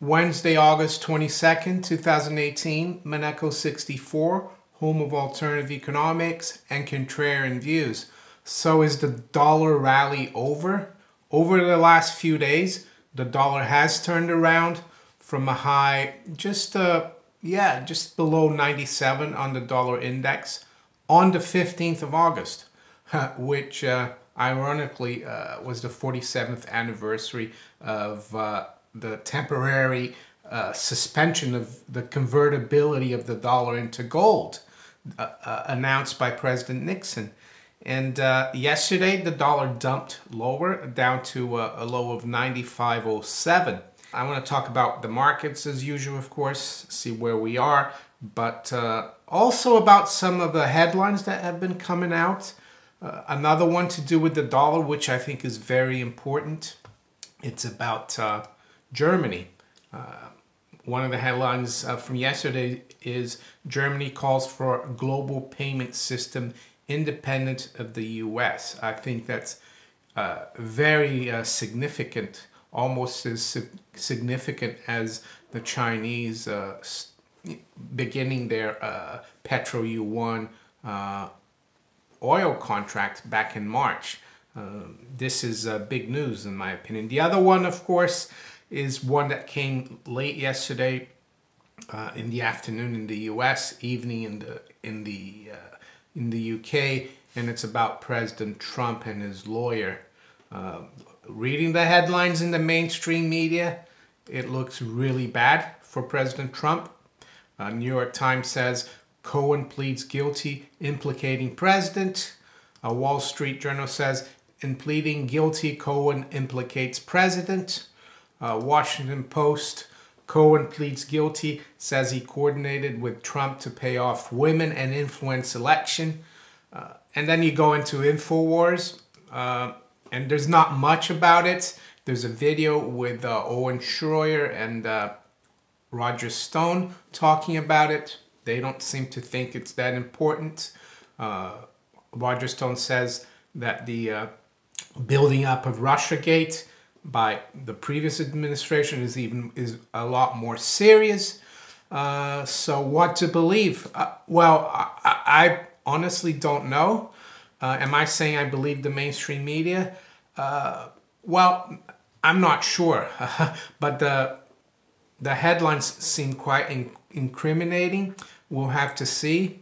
Wednesday, August 22nd, 2018, Monaco 64, home of alternative economics and contrarian views. So is the dollar rally over? Over the last few days, the dollar has turned around from a high just below 97 on the dollar index on the 15th of August, which ironically was the 47th anniversary of the temporary suspension of the convertibility of the dollar into gold announced by President Nixon. And yesterday the dollar dumped lower down to a low of 95.07. I want to talk about the markets as usual, of course, see where we are, but also about some of the headlines that have been coming out. Another one to do with the dollar, which I think is very important. It's about Germany. One of the headlines from yesterday is Germany calls for a global payment system independent of the US. I think that's very significant, almost as significant as the Chinese beginning their Petro-Yuan oil contract back in March. This is big news in my opinion. The other one, of course, is one that came late yesterday in the afternoon in the US, evening in the UK, and it's about President Trump and his lawyer. Reading the headlines in the mainstream media, it looks really bad for President Trump. New York Times says Cohen pleads guilty, implicating president. A Wall Street Journal says in pleading guilty, Cohen implicates president. Washington Post, Cohen pleads guilty, says he coordinated with Trump to pay off women and influence election. And then you go into InfoWars, and there's not much about it. There's a video with Owen Schroyer and Roger Stone talking about it. They don't seem to think it's that important. Roger Stone says that the building up of Russiagate by the previous administration is a lot more serious. So what to believe? Well, I honestly don't know. Am I saying I believe the mainstream media? Well, I'm not sure. But the headlines seem quite incriminating. We'll have to see.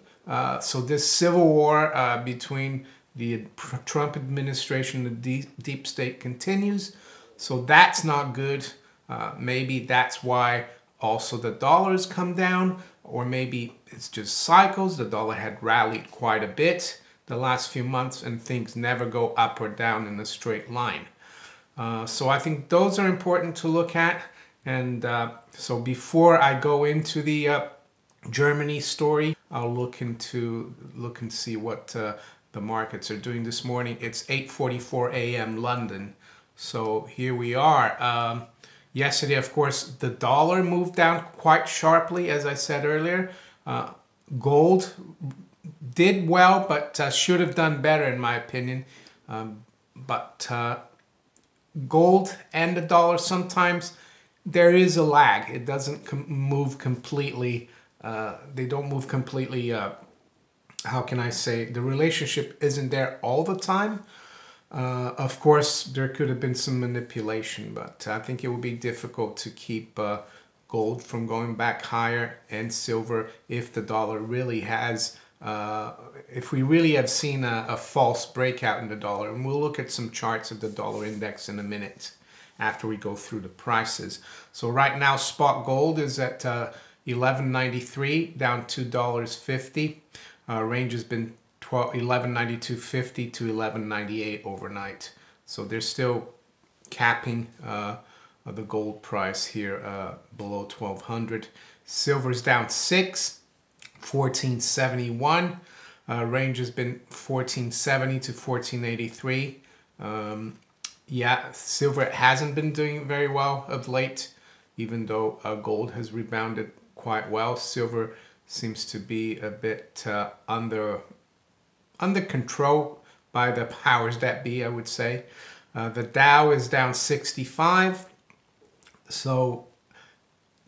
So this civil war between the Trump administration and the deep state continues. So that's not good. Maybe that's why also the dollar's come down, or maybe it's just cycles. The dollar had rallied quite a bit the last few months, and things never go up or down in a straight line. So I think those are important to look at. And so before I go into the Germany story, I'll look and see what the markets are doing this morning. It's 8:44 a.m. London. So here we are. Yesterday, of course, the dollar moved down quite sharply, as I said earlier. Gold did well, but should have done better, in my opinion. But gold and the dollar, sometimes there is a lag. It doesn't move completely. They don't move completely. How can I say? The relationship isn't there all the time. Of course, there could have been some manipulation, but I think it would be difficult to keep gold from going back higher, and silver if the dollar really has, if we really have seen a false breakout in the dollar. And we'll look at some charts of the dollar index in a minute after we go through the prices. So right now, spot gold is at $11.93, down $2.50. Range has been $11.92.50 to $11.98 overnight. So they're still capping the gold price here below 1,200. Silver's down 6, $14.71. Range has been $14.70 to $14.83. Yeah, silver hasn't been doing very well of late, even though gold has rebounded quite well. Silver seems to be a bit under control by the powers that be, I would say. The Dow is down 65. So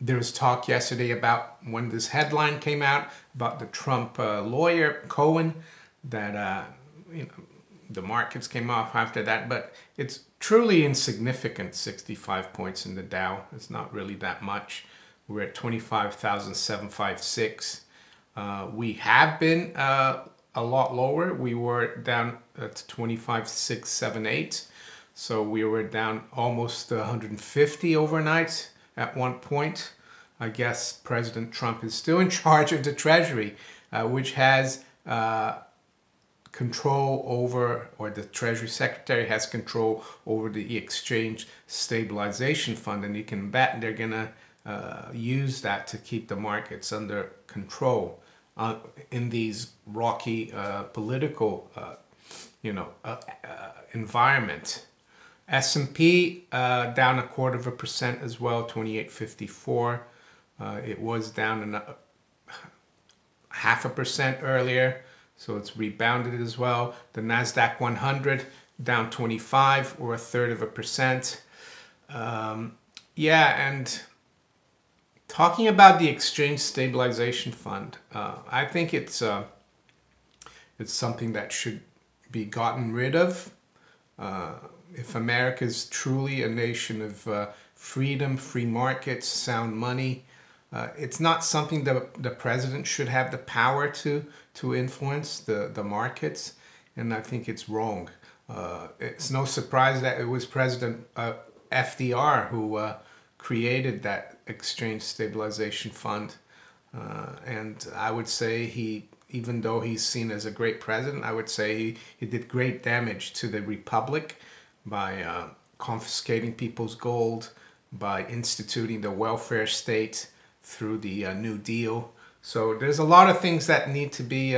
There was talk yesterday about when this headline came out about the Trump lawyer, Cohen, that you know, the markets came off after that, but it's truly insignificant. 65 points in the Dow. It's not really that much. We're at 25,756. We have been a lot lower. We were down at 25,678. So we were down almost 150 overnight at one point. I guess President Trump is still in charge of the Treasury, which has control over, or the Treasury Secretary has control over the Exchange Stabilization Fund, and you can bet they're gonna use that to keep the markets under control in these rocky political, environment. S&P down 0.25% as well, 28.54. It was down 0.5% earlier, so it's rebounded as well. The Nasdaq 100 down 25, or 1/3%. Yeah, and talking about the Exchange Stabilization Fund, I think it's something that should be gotten rid of. If America is truly a nation of freedom, free markets, sound money, it's not something that the president should have the power to influence the markets, and I think it's wrong. It's no surprise that it was President FDR who created that Exchange Stabilization Fund, and I would say even though he's seen as a great president, I would say he did great damage to the republic by confiscating people's gold, by instituting the welfare state through the New Deal. So there's a lot of things that need to be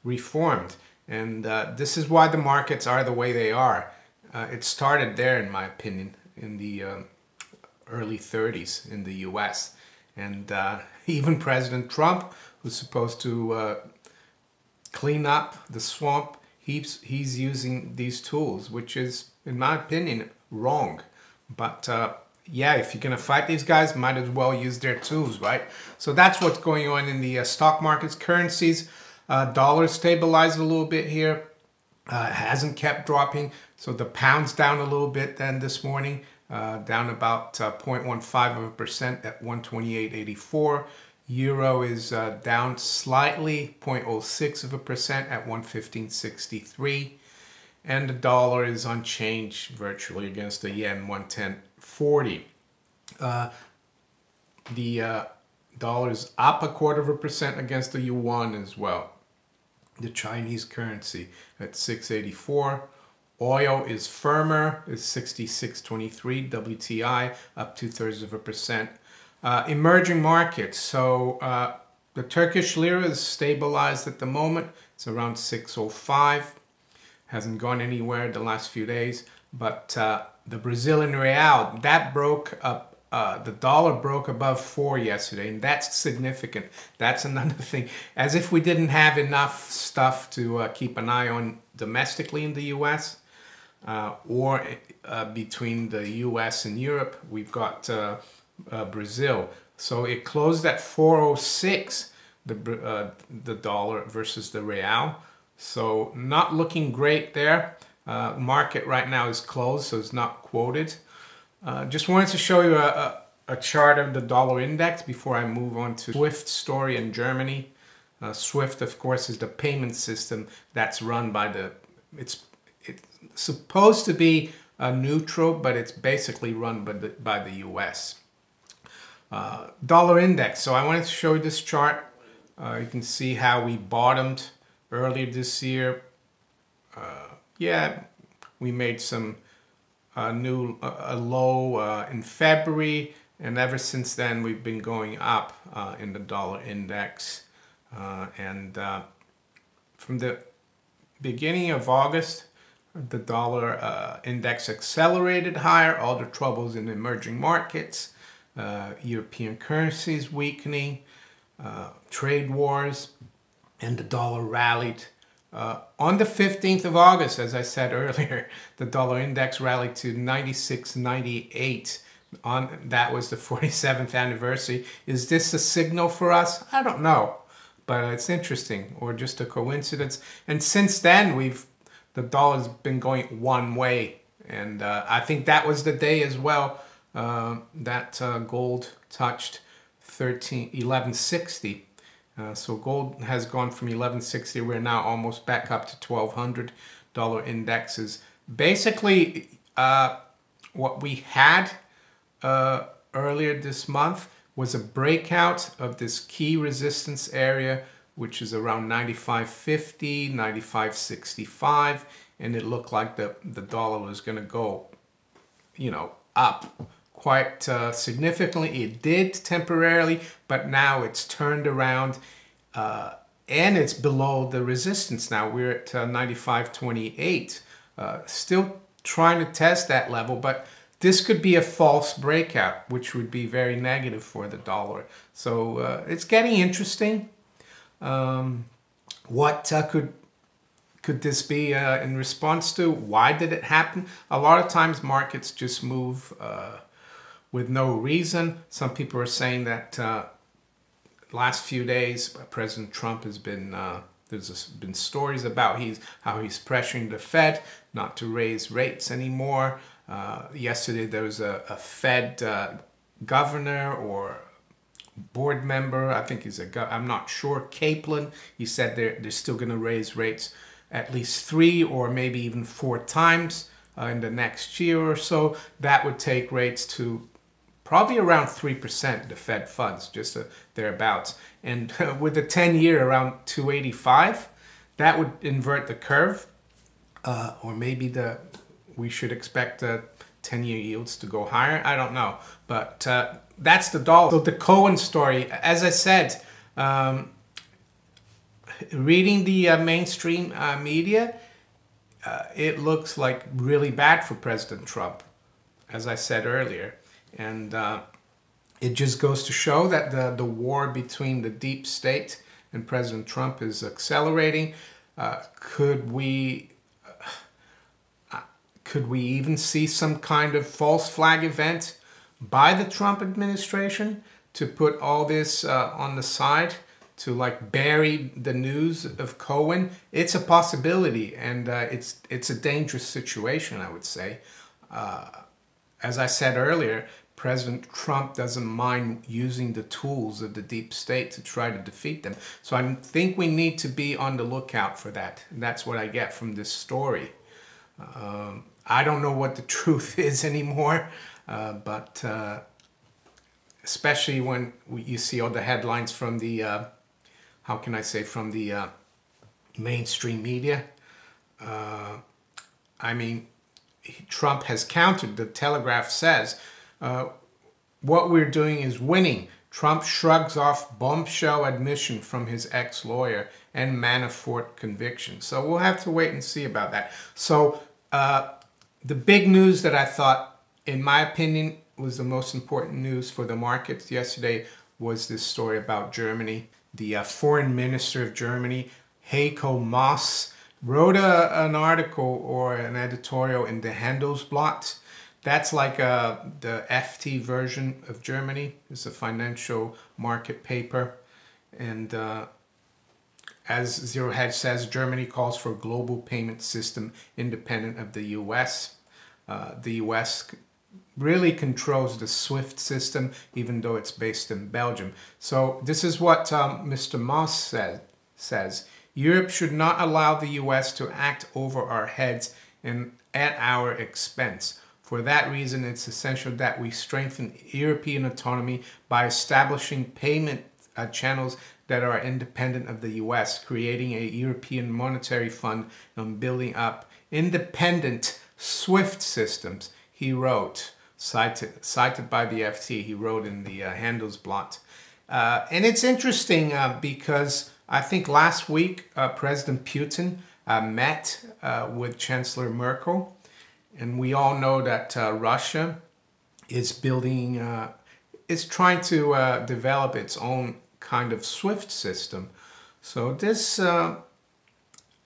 reformed, and this is why the markets are the way they are. It started there, in my opinion, in the early 30s in the US, and even President Trump, who's supposed to clean up the swamp, he's using these tools, which is, in my opinion, wrong. But yeah, if you're gonna fight these guys, might as well use their tools, right? So that's what's going on in the stock markets. Currencies, dollar stabilized a little bit here. Hasn't kept dropping, so the pound's down a little bit then this morning, down about 0.15% at 128.84. Euro is down slightly, 0.06% at 115.63. And the dollar is unchanged virtually against the yen, 110.40. The dollar is up 0.25% against the yuan as well. The Chinese currency at 684. Oil is firmer, is 66.23. WTI up 0.2%. Emerging markets. So the Turkish lira is stabilized at the moment. It's around 605. Hasn't gone anywhere the last few days. But the Brazilian real, that broke up. The dollar broke above 4 yesterday, and that's significant. That's another thing. As if we didn't have enough stuff to keep an eye on domestically in the US, or between the US and Europe, we've got Brazil. So it closed at 406, the dollar versus the real. So not looking great there. Market right now is closed, so it's not quoted. Just wanted to show you a chart of the dollar index before I move on to SWIFT story in Germany. SWIFT, of course, is the payment system that's run by it's supposed to be neutral, but it's basically run by the US. Dollar index. So I wanted to show you this chart. You can see how we bottomed earlier this year. Yeah, we made some a low in February, and ever since then we've been going up in the dollar index, and from the beginning of August the dollar index accelerated higher. All the troubles in emerging markets, European currencies weakening, trade wars, and the dollar rallied. On the 15th of August, as I said earlier, the dollar index rallied to 96.98, That was the 47th anniversary. Is this a signal for us? I don't know, but it's interesting, or just a coincidence. And since then, the dollar's been going one way, and I think that was the day as well that gold touched 1160. So gold has gone from 1160. We're now almost back up to $1,200 indexes. Basically, what we had earlier this month was a breakout of this key resistance area, which is around 95.50, 95.65, and it looked like the dollar was going to go, you know, up quite significantly. It did temporarily, but now it's turned around and it's below the resistance now. We're at 95.28, still trying to test that level, but this could be a false breakout, which would be very negative for the dollar. So it's getting interesting. What could this be in response to? Why did it happen? A lot of times markets just move with no reason. Some people are saying that last few days President Trump has been there's been stories about how he's pressuring the Fed not to raise rates anymore. Yesterday there was a Fed governor or board member, I think I'm not sure, Kaplan. He said they're still going to raise rates at least 3 or maybe even 4 times in the next year or so. That would take rates to probably around 3%, the Fed funds, just thereabouts. And with the 10-year around 285, that would invert the curve, or maybe we should expect 10-year yields to go higher. I don't know, but that's the dollar. So the Cohen story, as I said, reading the mainstream media, it looks like really bad for President Trump, as I said earlier. And it just goes to show that the war between the deep state and President Trump is accelerating. Could we even see some kind of false flag event by the Trump administration to put all this on the side, to like bury the news of Cohen? It's a possibility, and it's a dangerous situation, I would say. As I said earlier, President Trump doesn't mind using the tools of the deep state to try to defeat them. So I think we need to be on the lookout for that. And that's what I get from this story. I don't know what the truth is anymore, but especially when you see all the headlines from the, how can I say, from the mainstream media. I mean, Trump has countered. The Telegraph says, what we're doing is winning. Trump shrugs off bombshell admission from his ex-lawyer and Manafort conviction. So we'll have to wait and see about that. So the big news that I thought, in my opinion, was the most important news for the markets yesterday was this story about Germany. The foreign minister of Germany, Heiko Maas, wrote an article or an editorial in the Handelsblatt. That's like the FT version of Germany. It's a financial market paper. And as Zero Hedge says, Germany calls for a global payment system independent of the US. The US really controls the SWIFT system, even though it's based in Belgium. So this is what Mr. Moss says. Europe should not allow the US to act over our heads and at our expense. For that reason, it's essential that we strengthen European autonomy by establishing payment channels that are independent of the US, creating a European monetary fund, and building up independent SWIFT systems, he wrote, cited by the FT, he wrote in the Handelsblatt. And it's interesting because I think last week President Putin met with Chancellor Merkel, and we all know that Russia is building, is trying to develop its own kind of SWIFT system. So this,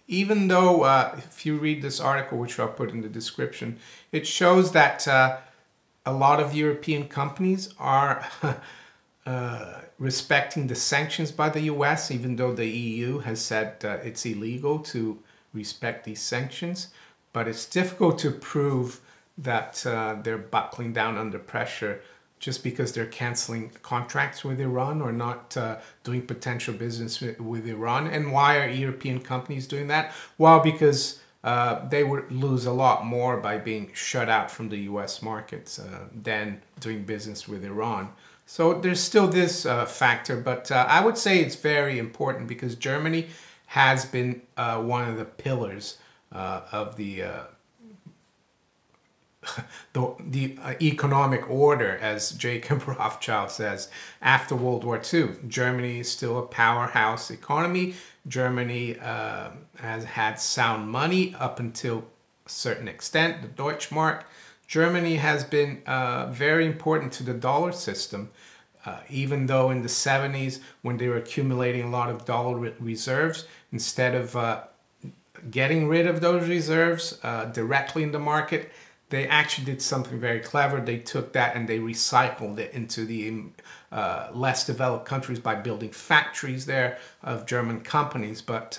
even though if you read this article, which I'll put in the description, it shows that a lot of European companies are respecting the sanctions by the US, even though the EU has said it's illegal to respect these sanctions. But it's difficult to prove that they're buckling down under pressure just because they're canceling contracts with Iran or not doing potential business with Iran. And why are European companies doing that? Well, because they would lose a lot more by being shut out from the US markets than doing business with Iran. So there's still this factor, but I would say it's very important because Germany has been one of the pillars of the economic order, as Jacob Rothschild says. After World War II, Germany is still a powerhouse economy. Germany has had sound money up until a certain extent, the Deutschmark. Germany has been very important to the dollar system, even though in the 70s, when they were accumulating a lot of dollar reserves, instead of getting rid of those reserves directly in the market, they actually did something very clever. They took that and they recycled it into the less developed countries by building factories there of German companies. But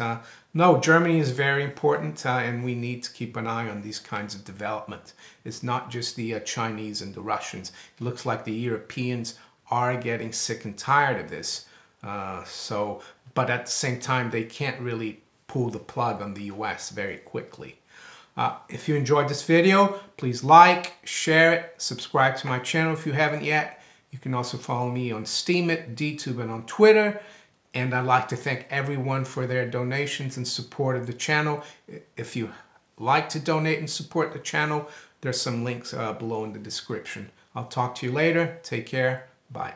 no, Germany is very important and we need to keep an eye on these kinds of development. It's not just the Chinese and the Russians. It looks like the Europeans are getting sick and tired of this. But at the same time, they can't really pull the plug on the US very quickly. If you enjoyed this video, please like, share it, subscribe to my channel if you haven't yet. You can also follow me on Steemit, DTube, and on Twitter. And I'd like to thank everyone for their donations and support of the channel. If you like to donate and support the channel, there's some links below in the description. I'll talk to you later. Take care. Bye.